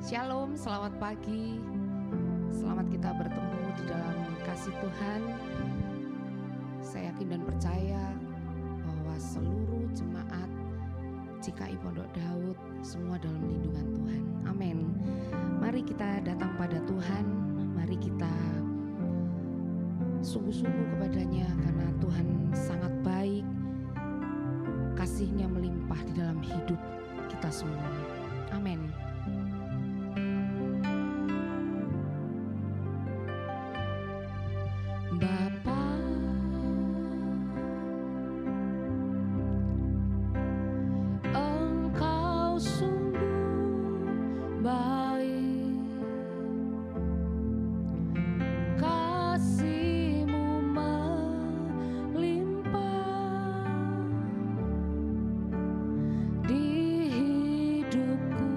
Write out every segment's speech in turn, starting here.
Shalom, selamat pagi. Selamat kita bertemu di dalam kasih Tuhan. Saya yakin dan percaya bahwa seluruh jemaat GKI Pondok Daud semua dalam lindungan Tuhan. Amin. Mari kita datang pada Tuhan. Mari kita sungguh-sungguh kepadanya karena Tuhan sangat baik. Kasih-Nya melimpah di dalam hidup kita semua. Amin. Bapa, Engkau sungguh baik, kasih-Mu melimpah di hidupku.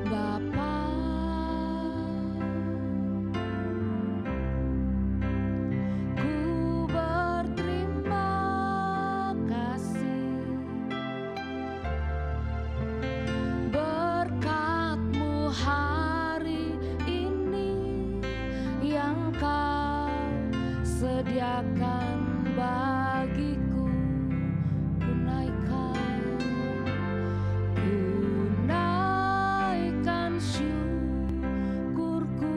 Bapa, ku berterima kasih, berkat-Mu hari ini yang Kau sediakan bagiku. Naikkan syukurku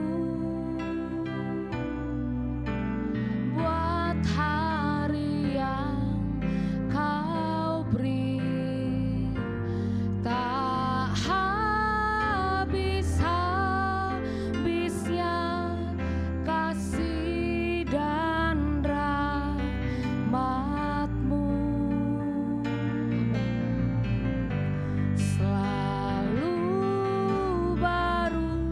buat hari yang Kau beri. Tak habis-habisnya kasih dan rahmat-Mu, selalu baru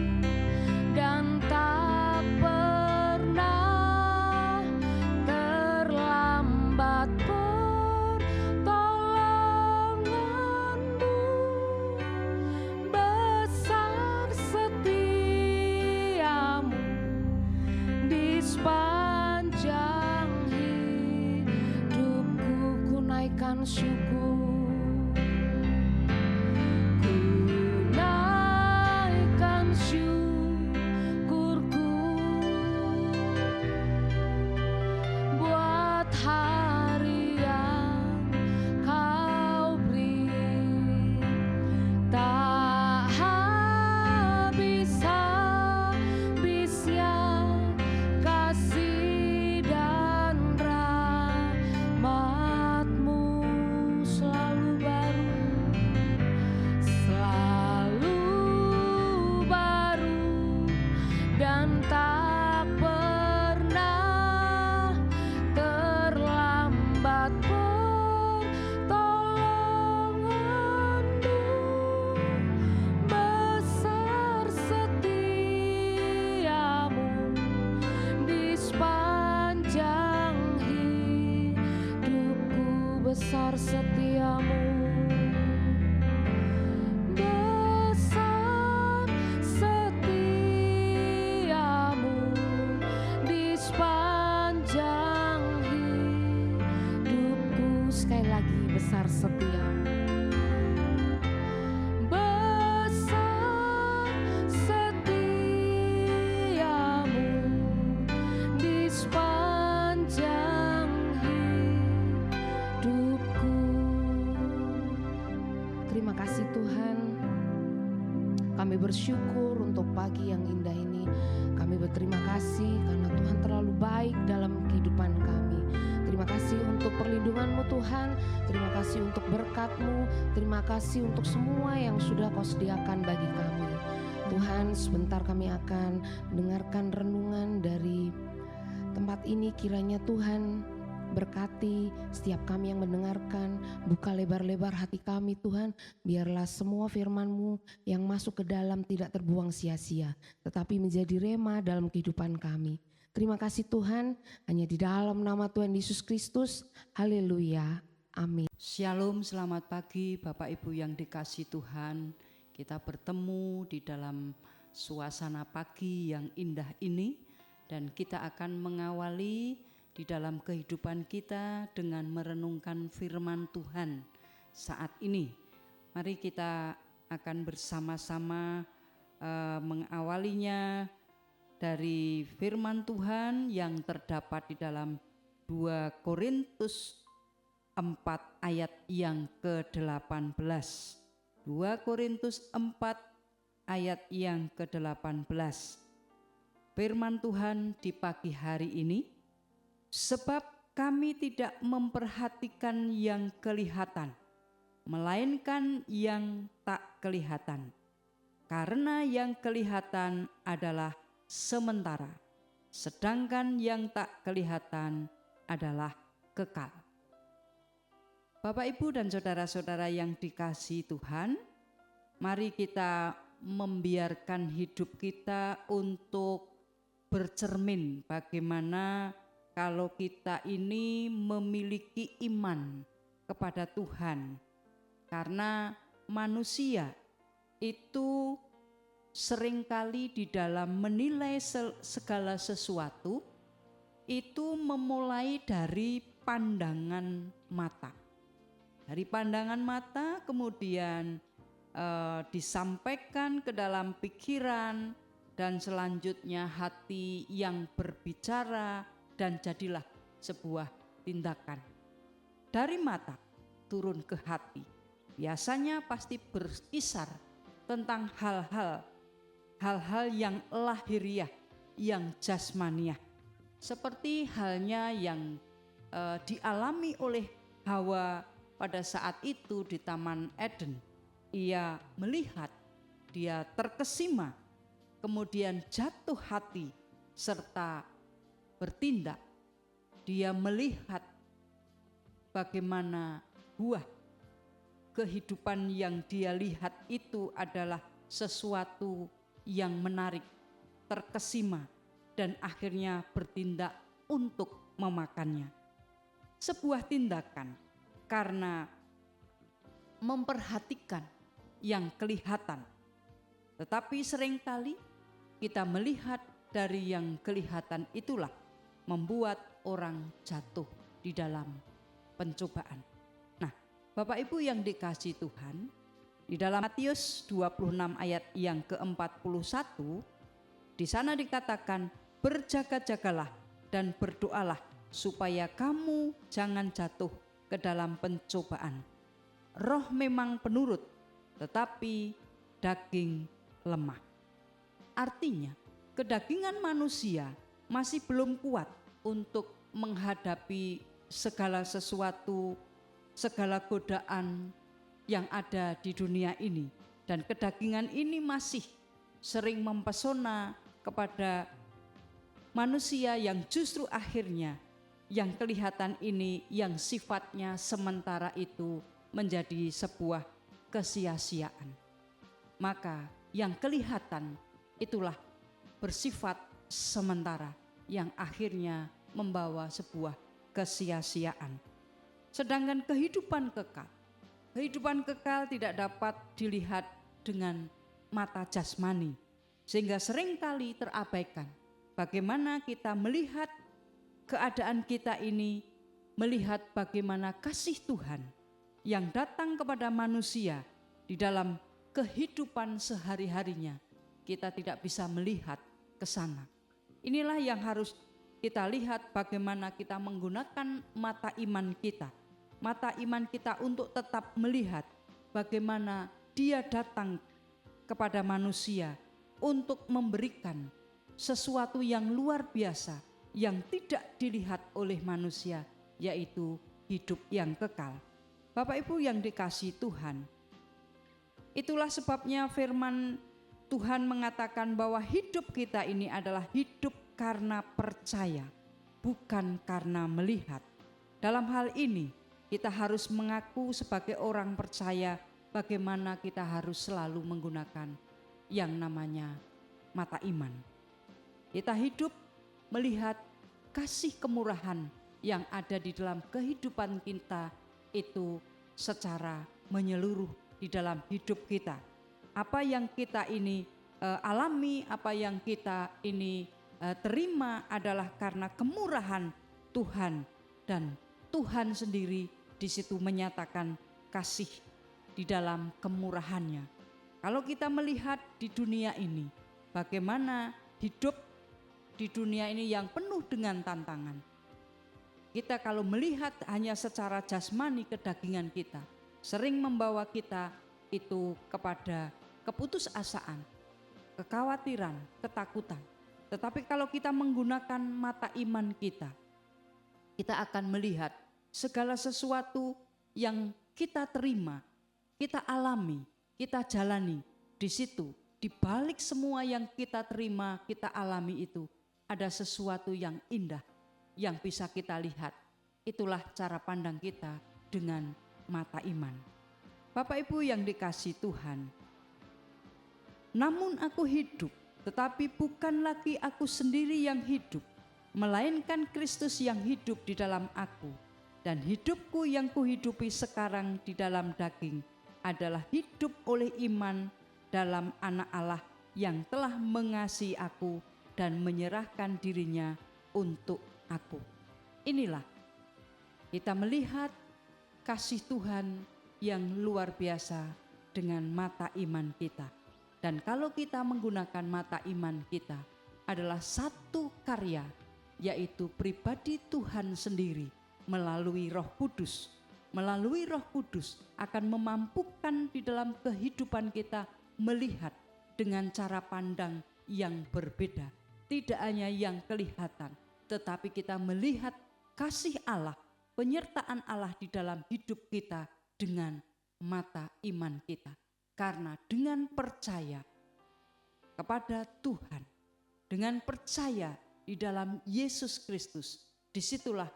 dan tak pernah terlambat. Pertolongan-Mu besar, setia-Mu di sepanjang hidupku. Ku naikkan syukur, ku naikkan syukurku buat hari yang Kau beri. Tak habis-habisnya kasih dan rahmat-Mu, selalu baru dan tak pernah terlambat. Pertolongan-Mu besar, setia-Mu di sepanjang hidupku. Besar setia-Mu, besar setia-Mu di sepanjang hidupku. Sekali lagi, besar setia-Mu, besar setia-Mu di sepanjang hidupku. Terima kasih Tuhan, kami bersyukur untuk pagi yang indah ini. Kami berterima kasih karena Tuhan terlalu baik dalam kehidupan kami. Terima kasih untuk perlindungan-Mu Tuhan. Terima kasih untuk berkat-Mu. Terima kasih untuk semua yang sudah Kau sediakan bagi kami. Tuhan, sebentar kami akan mendengarkan renungan dari tempat ini. Kiranya Tuhan berkati setiap kami yang mendengarkan. Buka lebar-lebar hati kami Tuhan. Biarlah semua firman-Mu yang masuk ke dalam tidak terbuang sia-sia, tetapi menjadi rema dalam kehidupan kami. Terima kasih Tuhan, hanya di dalam nama Tuhan Yesus Kristus. Haleluya. Amin. Shalom, selamat pagi Bapak Ibu yang dikasihi Tuhan. Kita bertemu di dalam suasana pagi yang indah ini dan kita akan mengawali di dalam kehidupan kita dengan merenungkan firman Tuhan saat ini. Mari kita akan bersama-sama mengawalinya dari firman Tuhan yang terdapat di dalam 2 Korintus 4 ayat yang ke-18. 2 Korintus 4 ayat yang ke-18. Firman Tuhan di pagi hari ini, sebab kami tidak memperhatikan yang kelihatan, melainkan yang tak kelihatan. Karena yang kelihatan adalah sementara, sedangkan yang tak kelihatan adalah kekal. Bapak, Ibu, dan saudara-saudara yang dikasihi Tuhan, mari kita membiarkan hidup kita untuk bercermin bagaimana kalau kita ini memiliki iman kepada Tuhan. Karena manusia itu seringkali di dalam menilai segala sesuatu itu memulai dari pandangan mata. Dari pandangan mata kemudian disampaikan ke dalam pikiran dan selanjutnya hati yang berbicara dan jadilah sebuah tindakan. Dari mata turun ke hati. Biasanya pasti berkisar tentang hal-hal yang lahiriah, yang jasmaniah. Seperti halnya yang dialami oleh Hawa pada saat itu di Taman Eden. Ia melihat, dia terkesima, kemudian jatuh hati serta bertindak. Dia melihat bagaimana buah kehidupan yang dia lihat itu adalah sesuatu yang menarik, terkesima, dan akhirnya bertindak untuk memakannya. Sebuah tindakan karena memperhatikan yang kelihatan. Tetapi seringkali kita melihat dari yang kelihatan itulah membuat orang jatuh di dalam pencobaan. Nah, Bapak Ibu yang dikasihi Tuhan, di dalam Matius 26 ayat yang ke-41, di sana dikatakan, berjaga-jagalah dan berdoalah supaya kamu jangan jatuh ke dalam pencobaan. Roh memang penurut, tetapi daging lemah. Artinya, kedagingan manusia masih belum kuat untuk menghadapi segala sesuatu, segala godaan yang ada di dunia ini. Dan kedagingan ini masih sering mempesona kepada manusia yang justru akhirnya yang kelihatan ini, yang sifatnya sementara itu menjadi sebuah kesia-siaan. Maka yang kelihatan itulah bersifat sementara yang akhirnya membawa sebuah kesia-siaan. Sedangkan kehidupan kekal tidak dapat dilihat dengan mata jasmani, sehingga seringkali terabaikan. Bagaimana kita melihat keadaan kita ini, melihat bagaimana kasih Tuhan yang datang kepada manusia di dalam kehidupan sehari-harinya, kita tidak bisa melihat ke sana. Inilah yang harus kita lihat, bagaimana kita menggunakan mata iman kita. Mata iman kita untuk tetap melihat bagaimana Dia datang kepada manusia untuk memberikan sesuatu yang luar biasa yang tidak dilihat oleh manusia, yaitu hidup yang kekal. Bapak Ibu yang dikasihi Tuhan, itulah sebabnya firman Tuhan mengatakan bahwa hidup kita ini adalah hidup karena percaya, bukan karena melihat. Dalam hal ini kita harus mengaku sebagai orang percaya bagaimana kita harus selalu menggunakan yang namanya mata iman. Kita hidup melihat kasih kemurahan yang ada di dalam kehidupan kita itu secara menyeluruh di dalam hidup kita. Apa yang kita ini alami, apa yang kita ini terima adalah karena kemurahan Tuhan, dan Tuhan sendiri di situ menyatakan kasih di dalam kemurahannya. Kalau kita melihat di dunia ini, bagaimana hidup di dunia ini yang penuh dengan tantangan. Kita kalau melihat hanya secara jasmani kedagingan kita, sering membawa kita itu kepada keputusasaan, kekhawatiran, ketakutan. Tetapi kalau kita menggunakan mata iman kita akan melihat segala sesuatu yang kita terima, kita alami, kita jalani. Di situ, di balik semua yang kita terima, kita alami itu, ada sesuatu yang indah yang bisa kita lihat. Itulah cara pandang kita dengan mata iman. Bapak Ibu yang dikasihi Tuhan, namun aku hidup, tetapi bukan lagi aku sendiri yang hidup, melainkan Kristus yang hidup di dalam aku. Dan hidupku yang kuhidupi sekarang di dalam daging adalah hidup oleh iman dalam Anak Allah yang telah mengasihi aku dan menyerahkan dirinya untuk aku. Inilah kita melihat kasih Tuhan yang luar biasa dengan mata iman kita. Dan kalau kita menggunakan mata iman kita adalah satu karya, yaitu pribadi Tuhan sendiri melalui Roh Kudus. Melalui Roh Kudus akan memampukan di dalam kehidupan kita melihat dengan cara pandang yang berbeda. Tidak hanya yang kelihatan, tetapi kita melihat kasih Allah, penyertaan Allah di dalam hidup kita dengan mata iman kita. Karena dengan percaya kepada Tuhan, dengan percaya di dalam Yesus Kristus, disitulah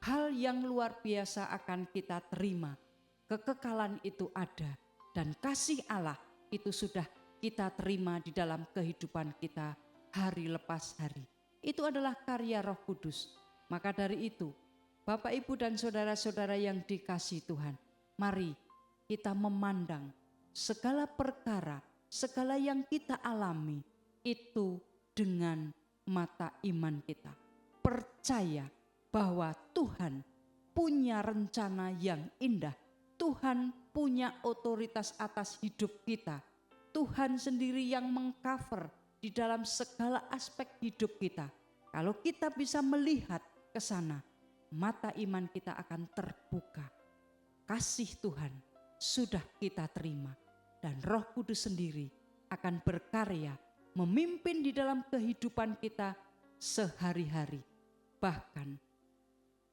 hal yang luar biasa akan kita terima. Kekekalan itu ada dan kasih Allah itu sudah kita terima di dalam kehidupan kita hari lepas hari. Itu adalah karya Roh Kudus. Maka dari itu, Bapak, Ibu, dan saudara-saudara yang dikasihi Tuhan, mari kita memandang segala perkara, segala yang kita alami itu dengan mata iman kita. Percaya bahwa Tuhan punya rencana yang indah. Tuhan punya otoritas atas hidup kita. Tuhan sendiri yang mengcover di dalam segala aspek hidup kita. Kalau kita bisa melihat ke sana, mata iman kita akan terbuka. Kasih Tuhan sudah kita terima. Dan Roh Kudus sendiri akan berkarya memimpin di dalam kehidupan kita sehari-hari. Bahkan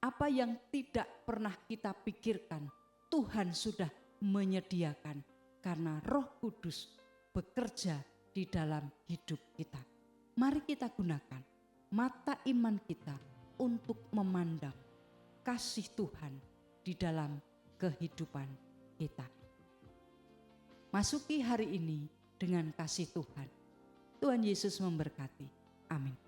apa yang tidak pernah kita pikirkan, Tuhan sudah menyediakan karena Roh Kudus bekerja di dalam hidup kita. Mari kita gunakan mata iman kita untuk memandang kasih Tuhan di dalam kehidupan kita. Masuki hari ini dengan kasih Tuhan. Tuhan Yesus memberkati. Amin.